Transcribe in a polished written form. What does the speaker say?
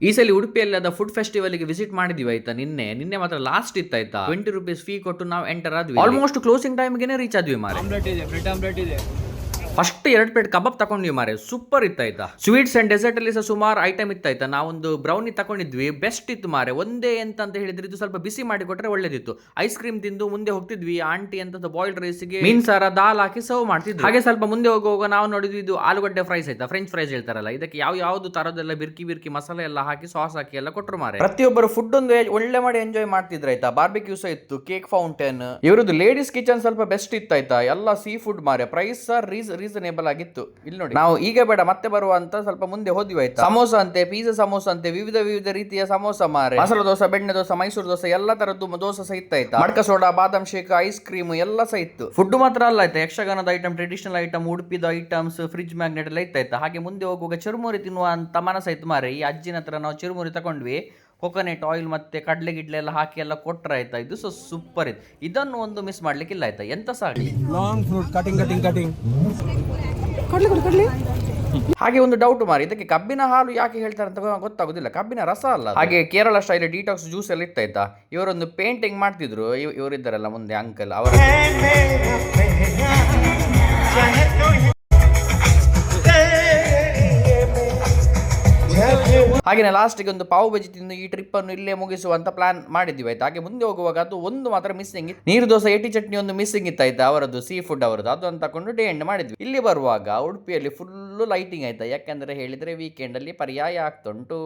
ಈ ಸಲ ಉಡುಪಿಯಲ್ಲಿ ಅದ ಫುಡ್ ಫೆಸ್ಟಿವಲ್ ಗೆ ವಿಸಿಟ್ ಮಾಡಿದ್ವಿ ಆಯ್ತಾ. ನಿನ್ನೆ ಮಾತ್ರ ಲಾಸ್ಟ್ ಇತ್ತು ಆಯ್ತಾ. 20 ರೂಪೀಸ್ ಫೀ ಕೊಟ್ಟು ನಾವು ಎಂಟರ್ ಆದ್ವಿ. ಆಲ್ಮೋಸ್ಟ್ ಕ್ಲೋಸಿಂಗ್ ಟೈಮ್ ಗೆ ರೀಚ್ ಆದ್ವಿ ಮಾರೆ. ಬ್ರೆಡ್ ಆಮ್ಲೆಟ್ ಇದೆ. ಫಸ್ಟ್ 2 ಪ್ಲೇಟ್ ಕಬಾಬ್ ತಗೊಂಡ್ವಿ ಮಾರೆ, ಸೂಪರ್ ಇತ್ತಾಯ್ತಾ. ಸ್ವೀಟ್ಸ್ ಅಂಡ್ ಡೆಸರ್ಟ್ ಅಲ್ಲಿ ಸಹ ಸುಮಾರು ಐಟಮ್ ಇತ್ತಾಯ್ತಾ. ನಾವೊಂದು ಬ್ರೌನಿ ತಗೊಂಡಿದ್ವಿ, ಬೆಸ್ಟ್ ಇತ್ತು ಮಾರೆ. ಒಂದೇ ಅಂತ ಹೇಳಿದ್ರೆ ಇದು ಸ್ವಲ್ಪ ಬಿಸಿ ಮಾಡಿ ಕೊಟ್ರೆ ಒಳ್ಳೇದಿತ್ತು. ಐಸ್ ಕ್ರೀಮ್ ತಿಂದು ಮುಂದೆ ಹೋಗ್ತಿದ್ವಿ. ಆಂಟಿ ಅಂತ ಬಾಯ್ಲ್ಡ್ ರೈಸ್ ಗೆ ಮೀನ್ ಸಾರ ದಾಲ್ ಹಾಕಿ ಸರ್ವ್ ಮಾಡ್ತಿದ್ವಿ. ಹಾಗೆ ಸ್ವಲ್ಪ ಮುಂದೆ ಹೋಗುವಾಗ ನಾವು ನೋಡಿದ್ವಿ ಇದು ಆಲೂಗಡ್ಡೆ ಫ್ರೈಸ್ ಆಯ್ತಾ, ಫ್ರೆಂಚ್ ಫ್ರೈಸ್ ಹೇಳ್ತಾರಲ್ಲ, ಇದಕ್ಕೆ ಯಾವ್ದು ತರದೆಲ್ಲ ಬಿರ್ಕಿ ಮಸಾಲೆ ಎಲ್ಲ ಹಾಕಿ ಸಾಸ್ ಹಾಕಿ ಎಲ್ಲ ಕೊಟ್ಟರು ಮಾರೆ. ಪ್ರತಿಯೊಬ್ಬರು ಫುಡ್ ಒಂದು ಒಳ್ಳೆ ಮಾಡಿ ಎಂಜಾಯ್ ಮಾಡ್ತಿದ್ರು ಆಯ್ತಾ. ಬಾರ್ಬಿಕ್ಯೂ ಸಹ ಇತ್ತು, ಕೇಕ್ ಫೌಂಟೇನ್. ಇವರದ್ದು ಲೇಡೀಸ್ ಕಿಚನ್ ಸ್ವಲ್ಪ ಬೆಸ್ಟ್ ಇತ್ತಾಯ್ತಾ. ಎಲ್ಲ ಸೀ ಫುಡ್ ಮಾರೆ, ಪ್ರೈಸ್ ರೀಸನೇಬಲ್ ಆಗಿತ್ತು. ಇಲ್ಲಿ ನೋಡಿ, ನಾವು ಈಗ ಬೇಡ ಮತ್ತೆ ಬರುವ ಅಂತ ಸ್ವಲ್ಪ ಮುಂದೆ ಹೋದ್ವಿ ಆಯ್ತಾ. ಸಮೋಸ ಅಂತೆ, ಪಿಜ್ಜಾ ಸಮೋಸ ಅಂತೆ, ವಿವಿಧ ರೀತಿಯ ಸಮೋಸ ಮಾರೆ. ಮಸಾಲ ದೋಸೆ, ಬೆಣ್ಣೆ ದೋಸೆ, ಮೈಸೂರು ದೋಸೆ, ಎಲ್ಲ ತರದ್ದು ದೋಸೆ ಸಹ ಇತ್ತಾಯ್ತಾ. ಮಡ್ಕ ಸೋಡಾ, ಬಾದಾಮ್ ಶೇಕ್, ಐಸ್ ಕ್ರೀಮ್ ಎಲ್ಲ ಸಹ ಇತ್ತು. ಫುಡ್ ಮಾತ್ರ ಅಲ್ಲ ಆಯ್ತಾ, ಯಕ್ಷಗಾನದ ಐಟಮ್, ಟ್ರೆಡಿಷನಲ್ ಐಟಮ್, ಉಡುಪಿದ ಐಟಮ್ಸ್, ಫ್ರಿಜ್ ಮ್ಯಾಗ್ನೆಟ್ ಎಲ್ಲ ಇತ್ತಾಯ್ತಾ. ಹಾಗೆ ಮುಂದೆ ಹೋಗುವಾಗ ಚುರುಮುರಿ ತಿನ್ನುವ ಅಂತ ಮನಸ್ಸಾಯ್ತು ಮಾರೆ. ಈ ಅಜ್ಜಿನ ಹತ್ರ ನಾವು ಚುರುಮುರಿ ತಗೊಂಡ್ವಿ. ಕೊಕೊನೆಟ್ ಆಯಿಲ್ ಮತ್ತೆ ಕಡ್ಲೆ ಗಿಡ್ಲೆ ಎಲ್ಲ ಹಾಕಿ ಎಲ್ಲ ಕೊಟ್ರೆ ಆಯ್ತಾ. ಇದು ಸೊ ಸೂಪರ್ ಇತ್ತು. ಇದನ್ನು ಒಂದು ಮಿಸ್ ಮಾಡ್ಲಿಕ್ಕಿಲ್ಲ ಆಯ್ತಾ. ಎಂತ ಸಾಗಿ ಲಾಂಗ್ ಫ್ರೂಟ್ ಕಟಿಂಗ್. ಹಾಗೆ ಒಂದು ಡೌಟ್ ಮಾರಿ, ಇದಕ್ಕೆ ಕಬ್ಬಿನ ಹಾಲು ಯಾಕೆ ಹೇಳ್ತಾರೆ ಅಂತ ಗೊತ್ತಾಗುದಿಲ್ಲ. ಕಬ್ಬಿನ ರಸ ಅಲ್ಲ. ಹಾಗೆ ಕೇರಳ ಸ್ಟೈಲ್ ಡಿಟಾಕ್ಸ್ ಜ್ಯೂಸ್ ಎಲ್ಲ ಇತ್ತಾಯ್ತಾ. ಇವರೊಂದು ಪೇಂಟಿಂಗ್ ಮಾಡ್ತಿದ್ರು, ಇವರಿದ್ದಾರಲ್ಲ ಮುಂದೆ ಅಂಕಲ್, ಅವರ ಹಾಗೆ ಲಾಸ್ಟ್ಗೆ ಒಂದು ಪಾವ್ ಬಜಿ ತಿಂದು ಈ ಟ್ರಿಪ್ ಅನ್ನು ಇಲ್ಲೇ ಮುಗಿಸುವಂತ ಪ್ಲಾನ್ ಮಾಡಿದ್ವಿ ಆಯ್ತಾ. ಹಾಗೆ ಮುಂದೆ ಹೋಗುವಾಗ ಅದು ಒಂದು ಮಾತ್ರ ಮಿಸ್ಸಿಂಗ್ ಇತ್ತು, ನೀರು ದೋಸೆ ಏಟಿ ಚಟ್ನಿ ಒಂದು ಮಿಸ್ಸಿಂಗ್ ಇತ್ತಾಯ್ತಾ. ಅವರದ್ದು ಸೀ ಫುಡ್ ಅವರದ್ದು, ಅದನ್ನು ತಕೊಂಡು ಡೇ ಎಂಡ್ ಮಾಡಿದ್ವಿ. ಇಲ್ಲಿ ಬರುವಾಗ ಉಡುಪಿಯಲ್ಲಿ ಫುಲ್ ಲೈಟಿಂಗ್ ಆಯ್ತಾ. ಯಾಕಂದ್ರೆ ಹೇಳಿದ್ರೆ ವೀಕೆಂಡ್ ಅಲ್ಲಿ ಪರ್ಯಾಯ ಆಗ್ತುಂಟು.